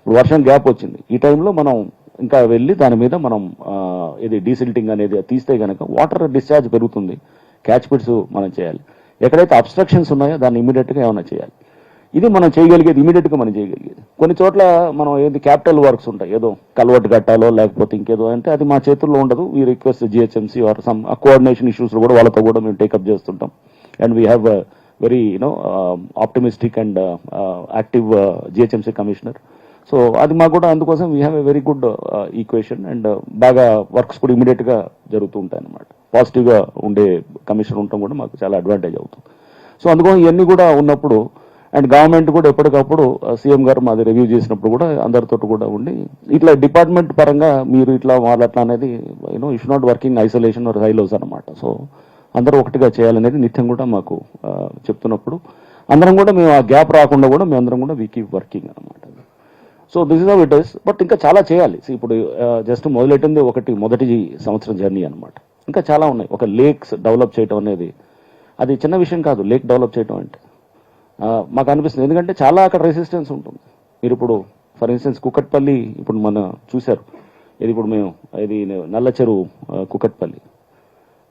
ఇప్పుడు వర్షం గ్యాప్ వచ్చింది, ఈ టైంలో మనం ఇంకా వెళ్ళి దాని మీద మనం ఇది డీసిల్టింగ్ అనేది తీస్తే కనుక వాటర్ డిశ్చార్జ్ పెరుగుతుంది, క్యాచ్ పిట్స్ మనం చేయాలి. ఎక్కడైతే అబ్స్ట్రక్షన్స్ ఉన్నాయో దాన్ని ఇమీడియట్గా ఏమైనా చేయాలి. ఇది మనం చేయగలిగేది, ఇమీడియట్గా మనం చేయగలిగేది. కొన్ని చోట్ల మనం ఏది క్యాపిటల్ వర్క్స్ ఉంటాయి, ఏదో కల్వర్ట్ కట్టాలో లేకపోతే ఇంకేదో అంటే అది మా చేతుల్లో ఉండదు. We request GHMC are some coordination issues కూడా వాళ్ళతో కూడా మేము టేకప్ చేస్తుంటాం. And we have very optimistic and active GHMC commissioner. So అది మాకు కూడా అందుకోసం we have a very good equation and బాగా వర్క్స్ కూడా ఇమీడియట్గా జరుగుతూ ఉంటాయి అన్నమాట. పాజిటివ్గా ఉండే కమిషనర్ ఉండటం కూడా మాకు చాలా అడ్వాంటేజ్ అవుతుంది. సో అందుకోసం ఇవన్నీ కూడా ఉన్నప్పుడు అండ్ గవర్నమెంట్ కూడా ఎప్పటికప్పుడు సీఎం గారు మాది రివ్యూ చేసినప్పుడు కూడా అందరితో కూడా ఉండి ఇట్లా డిపార్ట్మెంట్ పరంగా మీరు ఇట్లా వాళ్ళు అట్లా అనేది if not working isolation or silos అనమాట. సో అందరూ ఒకటిగా చేయాలనేది నిత్యం కూడా మాకు చెప్తున్నప్పుడు అందరం కూడా మేము ఆ గ్యాప్ రాకుండా కూడా మేము అందరం కూడా వీ కీప్ వర్కింగ్ అనమాట. So this is how it is. But ఇంకా చాలా చేయాలి. ఇప్పుడు జస్ట్ మొదలెట్టింది మొదటి సంవత్సరం జర్నీ అనమాట. ఇంకా చాలా ఉన్నాయి. ఒక లేక్స్ డెవలప్ చేయడం అనేది అది చిన్న విషయం కాదు. లేక్ డెవలప్ చేయడం అంటే మాకు అనిపిస్తుంది, ఎందుకంటే చాలా అక్కడ రెసిస్టెన్స్ ఉంటుంది. మీరు ఇప్పుడు ఫర్ ఇన్స్టెన్స్ కుకట్పల్లి ఇప్పుడు మన చూశారు, ఇది ఇప్పుడు మేము ఇది నల్ల చెరువు కుకట్పల్లి,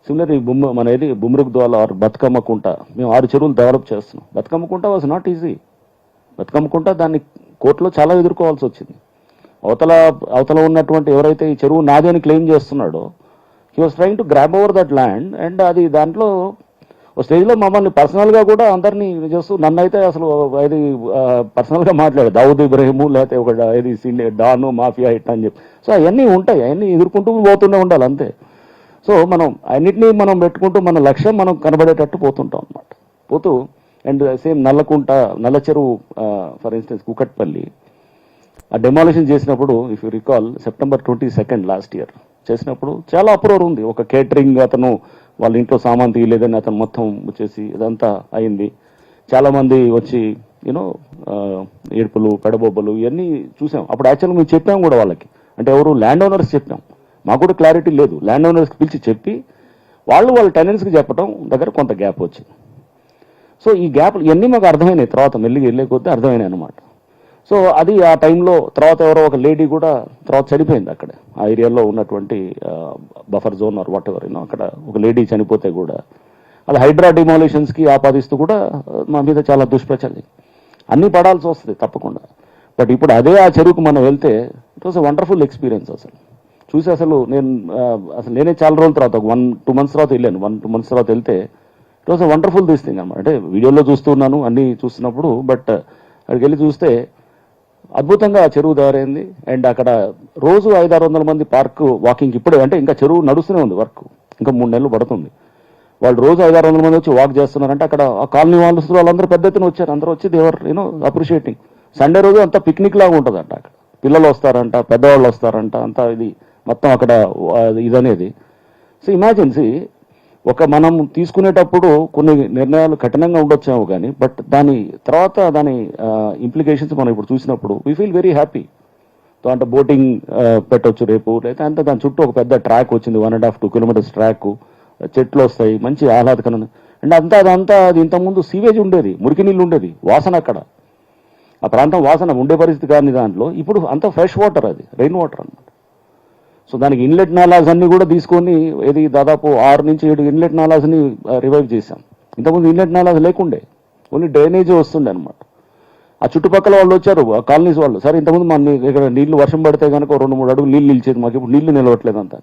సిమిలర్ మన ఏది బుమ్రుక్ ద్వాల ఆర్ బతుకమ్మ కుంట, మేము 6 చెరువులు డెవలప్ చేస్తున్నాం. బతుకమ్మ కుంట వాజ్ నాట్ ఈజీ. బతుకమ్మ కుంట దాన్ని కోర్టులో చాలా ఎదుర్కోవాల్సి వచ్చింది. అవతల ఉన్నటువంటి ఎవరైతే ఈ చెరువు నాది అని క్లెయిమ్ చేస్తున్నాడో he was trying to grab over that land. And అది దాంట్లో ఒక స్టేజ్లో మమ్మల్ని పర్సనల్గా కూడా అందరినీ చేస్తూ నన్ను అయితే అసలు ఇది పర్సనల్గా మాట్లాడాడు, దావుద్ ఇబ్రహీము లేకపోతే ఒక ఇది డాను మాఫియా హిట్ అని చెప్పి. సో అవన్నీ ఉంటాయి, అవన్నీ ఎదుర్కొంటూ పోతూనే ఉండాలి అంతే. సో మనం అన్నింటినీ మనం పెట్టుకుంటూ మన లక్ష్యం మనం కనబడేటట్టు పోతుంటాం అనమాట. పోతూ అండ్ సేమ్ నల్ల చెరువు ఫర్ ఇన్స్టెన్స్ కుకట్పల్లి ఆ డెమాలిషన్ చేసినప్పుడు if you recall September 22 last year చేసినప్పుడు చాలా అప్రోర్ ఉంది. ఒక కేటరింగ్ అతను వాళ్ళ ఇంట్లో సామాన్ తీయలేదని అతను మొత్తం వచ్చేసి ఇదంతా అయింది. చాలామంది వచ్చి ఏడుపులు పెడబొబ్బలు ఇవన్నీ చూసాం. అప్పుడు యాక్చువల్గా మేము చెప్పాం కూడా వాళ్ళకి, అంటే ఎవరు ల్యాండ్ ఓనర్స్ చెప్పాం. మాకు కూడా క్లారిటీ లేదు. ల్యాండ్ ఓనర్స్కి పిలిచి చెప్పి వాళ్ళ టెనెంట్స్కి చెప్పడం దగ్గర కొంత గ్యాప్ వచ్చింది. సో ఈ గ్యాప్ ఇవన్నీ మాకు అర్థమైనాయి, తర్వాత మెల్లిగా వెళ్ళే కొద్దీ అర్థమైనాయి అనమాట. సో అది ఆ టైంలో తర్వాత ఎవరో ఒక లేడీ కూడా తర్వాత చనిపోయింది అక్కడ ఆ ఏరియాలో ఉన్నటువంటి buffer zone or whatever అక్కడ ఒక లేడీ చనిపోతే కూడా అది హైడ్రా డిమాలిషన్స్కి ఆపాదిస్తూ కూడా మా మీద చాలా దుష్ప్రచారం అన్నీ పడాల్సి వస్తుంది తప్పకుండా. బట్ ఇప్పుడు అదే ఆ చెరువుకు మనం వెళ్తే it was a wonderful experience. అసలు చూసి నేనే చాలా రోజుల తర్వాత 1-2 months తర్వాత వెళ్ళాను. 1-2 months తర్వాత వెళ్తే it was a wonderful this thing అనమాట. అంటే వీడియోలో చూస్తున్నాను అన్నీ చూస్తున్నప్పుడు, బట్ అక్కడికి వెళ్ళి చూస్తే అద్భుతంగా చెరువు తయారైంది. అండ్ అక్కడ రోజు 500-600 మంది పార్క్ వాకింగ్ ఇప్పుడే, అంటే ఇంకా చెరువు నడుస్తూనే ఉంది, వర్క్ ఇంకా 3 నెలలు పడుతుంది. వాళ్ళు రోజు 500-600 మంది వచ్చి వాక్ చేస్తున్నారంటే అక్కడ ఆ కాలనీ వాళ్ళందరూ పెద్ద ఎత్తున వచ్చారు. అందరూ వచ్చి దేవర్ అప్రిషియేటింగ్. సండే రోజు అంతా పిక్నిక్ లాగా ఉంటుందంట. అక్కడ పిల్లలు వస్తారంట, పెద్దవాళ్ళు వస్తారంట, అంతా ఇది మొత్తం అక్కడ ఇదనేది. సో ఇమాజిన్ మనం తీసుకునేటప్పుడు కొన్ని నిర్ణయాలు కఠినంగా ఉండొచ్చాము కానీ, బట్ దాని తర్వాత దాని ఇంప్లికేషన్స్ మనం ఇప్పుడు చూసినప్పుడు వీ ఫీల్ వెరీ హ్యాపీ. అంటే బోటింగ్ పెట్టవచ్చు రేపు, లేదా అంటే దాని చుట్టూ ఒక పెద్ద ట్రాక్ వచ్చింది, 1.5-2 kilometers ట్రాక్, చెట్లు వస్తాయి, మంచి ఆహ్లాదకరం. అండ్ అదంతా అది ఇంతకుముందు సీవేజ్ ఉండేది, మురికి నీళ్ళు ఉండేది, వాసన అక్కడ ఆ ప్రాంతం వాసన ఉండే పరిస్థితి కానీ దాంట్లో ఇప్పుడు అంత ఫ్రెష్ వాటర్, అది రెయిన్ వాటర్ అన్నమాట. సో దానికి ఇన్లెట్ నాలాస్ అన్ని కూడా తీసుకొని ఇది దాదాపు 6-7 ఇన్లెట్ నాలాస్ని రివైవ్ చేశాం. ఇంతకుముందు ఇన్లెట్ నాలాస్ లేకుండే, ఓన్లీ డ్రైనేజ్ వస్తుండే అనమాట. ఆ చుట్టుపక్కల వాళ్ళు వచ్చారు, ఆ కాలనీస్ వాళ్ళు, సరే ఇంతకుముందు మన ఇక్కడ నీళ్లు వర్షం పడితే కనుక 2-3 అడుగులు నీళ్ళు నిలిచేది, మాకు ఇప్పుడు నీళ్లు నిలవట్లేదు అంతా.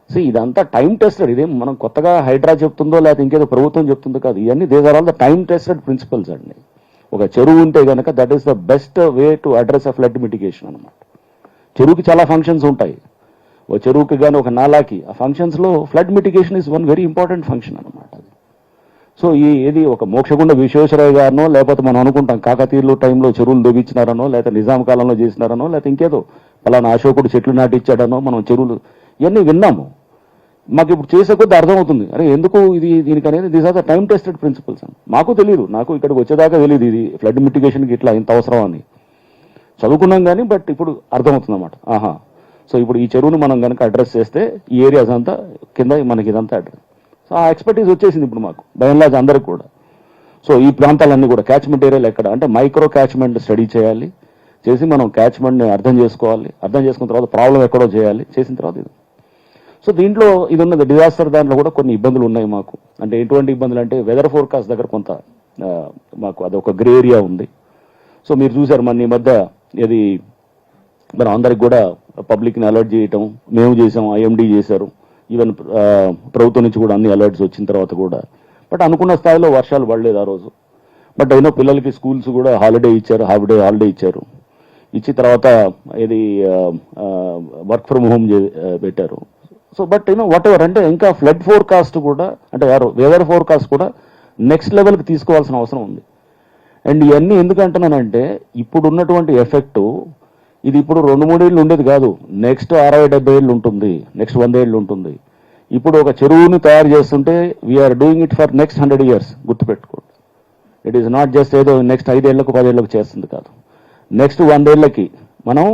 సో ఇదంతా టైం టెస్టెడ్. ఇదేం మనం కొత్తగా హైడ్రా చెప్తుందో లేకపోతే ఇంకేదో ప్రభుత్వం చెప్తుందో కాదు. ఇవన్నీ these are all the time tested principles అండి. ఒక చెరువు ఉంటే కనుక that is the best way to address a flood mitigation అనమాట. చెరువుకి చాలా ఫంక్షన్స్ ఉంటాయి. ఒక చెరువుకి కానీ ఒక నాలాకి ఆ ఫంక్షన్స్లో flood mitigation is one very important function అనమాట. సో ఏది ఒక మోక్షగుండ విశ్వేశ్వరయ్య గారినో లేకపోతే మనం అనుకుంటాం కాకతీయులు టైంలో చెరువులు దొబ్బించినారనో, లేకపోతే నిజాం కాలంలో చేసినారనో, లేకపోతే ఇంకేదో పలానా అశోకుడు చెట్లు నాటిచ్చాడనో మనం చెరువులు ఇవన్నీ విన్నాము. మాకు ఇప్పుడు చేసే కొద్ది అర్థమవుతుంది, అరే ఎందుకు దీనికి అనేది these are the time tested principles అని. మాకు తెలియదు, నాకు ఇక్కడికి వచ్చేదాకా తెలియదు ఇది ఫ్లడ్ మిటిగేషన్కి ఇట్లా ఇంత అవసరం అని. చదువుకున్నాం కానీ బట్ ఇప్పుడు అర్థమవుతుంది అన్నమాట. సో ఇప్పుడు ఈ చెరువును మనం కనుక అడ్రస్ చేస్తే ఈ ఏరియాస్ అంతా కింద మనకి ఇదంతా అడ్రస్. సో ఆ ఎక్స్పర్టీస్ వచ్చేసింది ఇప్పుడు మాకు బయన్లాజ్ అందరికి కూడా. సో ఈ ప్రాంతాలన్నీ కూడా క్యాచ్మెంట్ ఏరియాలు ఎక్కడ అంటే మైక్రో క్యాచ్మెంట్ స్టడీ చేయాలి, చేసి మనం క్యాచ్మెంట్ని అర్థం చేసుకోవాలి, అర్థం చేసుకున్న తర్వాత ప్రాబ్లం ఎక్కడో చేయాలి, చేసిన తర్వాత ఇది. సో దీంట్లో ఇది ఉన్నది డిజాస్టర్ దాంట్లో కూడా కొన్ని ఇబ్బందులు ఉన్నాయి మాకు. అంటే ఎటువంటి ఇబ్బందులు అంటే వెదర్ ఫోర్కాస్ట్ దగ్గర కొంత మాకు అదొక గ్రే ఏరియా ఉంది. సో మీరు చూసారు మన ఈ మధ్య ఇది మనం అందరికి కూడా పబ్లిక్ని అలర్ట్ చేయటం మేము చేసాం, ఐఎండీ చేశారు, ఈవెన్ ప్రభుత్వం నుంచి కూడా అన్ని అలర్ట్స్ వచ్చిన తర్వాత కూడా. బట్ అనుకున్న స్థాయిలో వర్షాలు పడలేదు ఆ రోజు. బట్ అయినా పిల్లలకి స్కూల్స్ కూడా హాలిడే ఇచ్చారు, హాలిడే ఇచ్చారు. ఇచ్చిన తర్వాత ఇది వర్క్ ఫ్రమ్ హోమ్ పెట్టారు. సో బట్ వాట్ ఎవర్ అంటే ఇంకా ఫ్లడ్ ఫోర్కాస్ట్ కూడా అంటే వెదర్ ఫోర్కాస్ట్ కూడా నెక్స్ట్ లెవెల్కి తీసుకోవాల్సిన అవసరం ఉంది. అండ్ ఇవన్నీ ఎందుకు అంటున్నానంటే ఇప్పుడు ఉన్నటువంటి ఎఫెక్ట్ ఇది ఇప్పుడు 2-3 ఏళ్ళు ఉండేది కాదు, నెక్స్ట్ 60-70 ఏళ్ళు ఉంటుంది, నెక్స్ట్ 100 ఏళ్ళు ఉంటుంది. ఇప్పుడు ఒక చెరువుని తయారు చేస్తుంటే we are doing it for next 100 years. గుర్తుపెట్టుకోండి, ఇట్ ఈస్ నాట్ జస్ట్ ఏదో నెక్స్ట్ 5 ఏళ్లకు 10 ఏళ్లకు చేస్తుంది కాదు, నెక్స్ట్ 100 ఏళ్ళకి మనం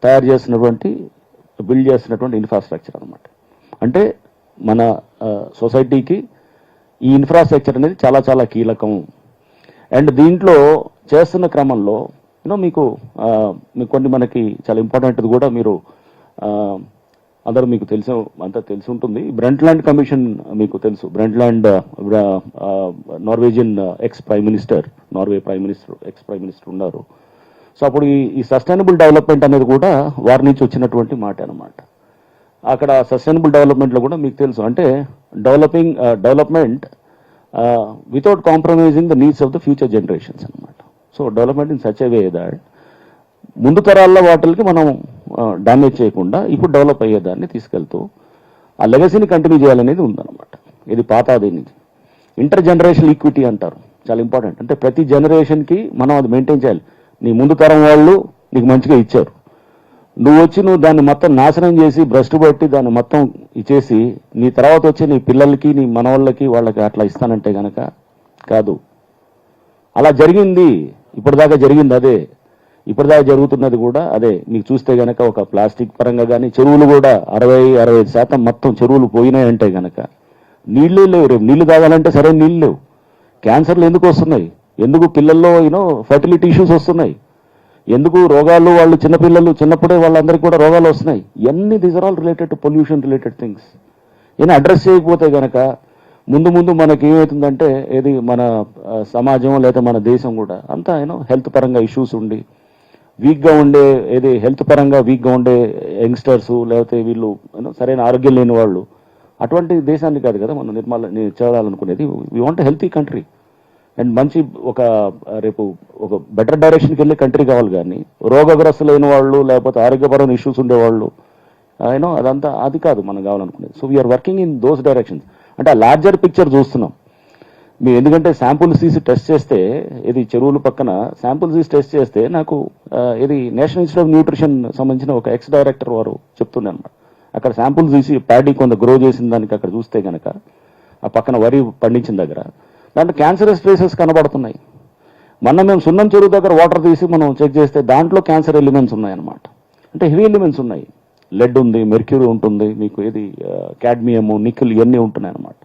తయారు చేసినటువంటి బిల్డ్ చేస్తున్నటువంటి ఇన్ఫ్రాస్ట్రక్చర్ అనమాట. అంటే మన సొసైటీకి ఈ ఇన్ఫ్రాస్ట్రక్చర్ అనేది చాలా చాలా కీలకం. అండ్ దీంట్లో చేస్తున్న క్రమంలో మీకు కొన్ని మనకి చాలా ఇంపార్టెంట్ కూడా మీరు అందరూ మీకు అంతా తెలిసి ఉంటుంది. బ్రెంట్లాండ్ కమిషన్ మీకు తెలుసు. బ్రెంట్లాండ్ నార్వేజియన్ ఎక్స్ ప్రైమ్ మినిస్టర్ ఉన్నారు. సో అప్పుడు ఈ సస్టైనబుల్ డెవలప్మెంట్ అనేది కూడా వారి నుంచి వచ్చినటువంటి మాట అనమాట. అక్కడ సస్టైనబుల్ డెవలప్మెంట్లో కూడా మీకు తెలుసు అంటే development without compromising the needs of the future generations అనమాట. So development in such a way that ముందు తరాల్లో వాటికి మనం డ్యామేజ్ చేయకుండా ఇప్పుడు డెవలప్ అయ్యేదాన్ని తీసుకెళ్తూ ఆ లెగసీని కంటిన్యూ చేయాలనేది ఉందన్నమాట. ఇది పాతది నుంచి ఇంటర్ జనరేషనల్ ఈక్విటీ అంటారు, చాలా ఇంపార్టెంట్. అంటే ప్రతి జనరేషన్కి మనం అది మెయింటైన్ చేయాలి. నీ ముందు తరం వాళ్ళు నీకు మంచిగా ఇచ్చారు, నువ్వు దాన్ని మొత్తం నాశనం చేసి భ్రష్టు పట్టి దాన్ని మొత్తం ఇచ్చేసి నీ తర్వాత వచ్చి నీ పిల్లలకి నీ మనవాళ్ళకి వాళ్ళకి అట్లా ఇస్తానంటే గనక కాదు. అలా జరిగింది, ఇప్పటిదాకా జరిగింది అదే, ఇప్పటిదాకా జరుగుతున్నది కూడా అదే. మీకు చూస్తే గనక ఒక ప్లాస్టిక్ పరంగా కానీ చెరువులు కూడా 60-65% మొత్తం చెరువులు పోయినాయంటే గనక నీళ్ళే లేవు. రేపు నీళ్లు తాగాలంటే సరైన నీళ్ళు లేవు. క్యాన్సర్లు ఎందుకు వస్తున్నాయి? ఎందుకు పిల్లల్లో ఫర్టిలిటీ ఇష్యూస్ వస్తున్నాయి? ఎందుకు రోగాలు? వాళ్ళు చిన్నపిల్లలు చిన్నప్పుడే వాళ్ళందరికీ కూడా రోగాలు వస్తున్నాయి. ఇవన్నీ these are all related to pollution related things. ఈయన అడ్రస్ చేయకపోతే గనక ముందు మనకి ఏమవుతుందంటే ఏది మన సమాజం లేదా మన దేశం కూడా అంతా హెల్త్ పరంగా ఇష్యూస్ ఉండి వీక్గా ఉండే హెల్త్ పరంగా వీక్గా ఉండే యంగ్స్టర్స్ లేకపోతే వీళ్ళు సరైన ఆరోగ్యం లేని వాళ్ళు అటువంటి దేశాన్ని కాదు కదా మనం చేయాలనుకునేది. We want healthy country and మంచి రేపు ఒక బెటర్ డైరెక్షన్కి వెళ్ళే కంట్రీ కావాలి. కానీ రోగగ్రస్తులైన వాళ్ళు లేకపోతే ఆరోగ్యపరమైన ఇష్యూస్ ఉండేవాళ్ళు అదంతా అది కాదు మనం కావాలనుకునేది. So we are working in those directions. అంటే ఆ లార్జర్ పిక్చర్ చూస్తున్నాం మేము. ఎందుకంటే శాంపుల్స్ తీసి టెస్ట్ చేస్తే ఇది చెరువుల పక్కన శాంపుల్స్ తీసి టెస్ట్ చేస్తే నాకు ఇది నేషనల్ ఇన్స్టిట్యూట్ ఆఫ్ న్యూట్రిషన్ సంబంధించిన ఒక ఎక్స్ డైరెక్టర్ వారు చెప్తుండే అనమాట. అక్కడ శాంపుల్స్ తీసి ప్యాడీ కొంత గ్రో చేసిన దానికి అక్కడ చూస్తే కనుక ఆ పక్కన వరి పండించిన దగ్గర దాంట్లో క్యాన్సరస్ ట్రేసెస్ కనబడుతున్నాయి. మేము సున్నం చెరువు దగ్గర వాటర్ తీసి మనం చెక్ చేస్తే దాంట్లో క్యాన్సర్ ఎలిమెంట్స్ ఉన్నాయన్నమాట. అంటే హెవీ ఎలిమెంట్స్ ఉన్నాయి, లెడ్ ఉంది, మెర్క్యూరీ ఉంటుంది, మీకు క్యాడ్మియము, నికిల్ ఇవన్నీ ఉంటున్నాయి అన్నమాట.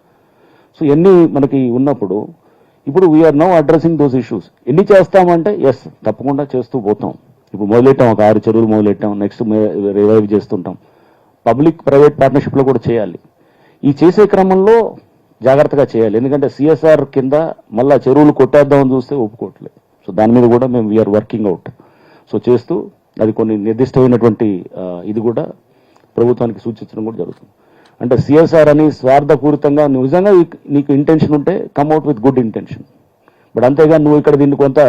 సో ఇవన్నీ మనకి ఉన్నప్పుడు ఇప్పుడు we are now addressing those issues. ఎన్ని చేస్తామంటే ఎస్ తప్పకుండా చేస్తూ పోతాం. ఇప్పుడు మొదలెట్టాం, ఒక 6 చెరువులు మొదలెట్టాం, నెక్స్ట్ రివైవ్ చేస్తుంటాం. పబ్లిక్ ప్రైవేట్ పార్ట్నర్షిప్లో కూడా చేయాలి. ఈ చేసే క్రమంలో జాగ్రత్తగా చేయాలి. ఎందుకంటే సిఎస్ఆర్ కింద మళ్ళా చెరువులు కొట్టేద్దామని చూస్తే ఒప్పుకోవట్లేదు. సో దాని మీద కూడా మేము వీఆర్ వర్కింగ్ అవుట్. సో చేస్తూ అది కొన్ని నిర్దిష్టమైనటువంటి ఇది కూడా ప్రభుత్వానికి సూచించడం కూడా జరుగుతుంది. అంటే సిఎస్ఆర్ అని స్వార్థపూరితంగా నిజంగా నీకు ఇంటెన్షన్ ఉంటే కమ్అట్ విత్ గుడ్ ఇంటెన్షన్. బట్ అంతేగాని నువ్వు ఇక్కడ దీన్ని కొంత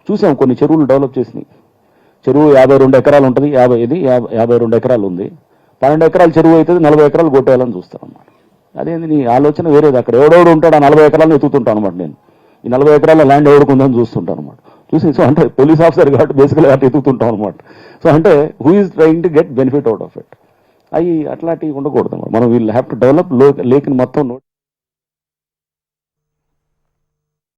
చూసాం, కొన్ని చెరువులు డెవలప్ చేసినాయి. చెరువు 52 ఎకరాలు ఉంటుంది, 52 ఎకరాలు ఉంది. 12 ఎకరాల చెరువు అయితే 40 ఎకరాలు కొట్టేయాలని చూస్తాను అన్నమాట. అదేంది నీ ఆలోచన వేరేది. అక్కడ ఎవడెవడు ఉంటాడు, ఆ 40 ఎకరాలను ఎత్తుతుంటాను అనమాట. నేను ఈ 40 ఎకరాల ల్యాండ్ ఎవడుకుందని చూస్తుంటాను అనమాట. చూసి సో అంటే పోలీస్ ఆఫీసర్ కాబట్టి బేసికల్గా అట్లా ఎత్తుతుంటాం అనమాట. సో అంటే who is trying to get benefit out of it. అవి అట్లాంటివి ఉండకూడదు. మనం వీళ్ళు హ్యావ్ టు డెవలప్ లేక్ని మొత్తం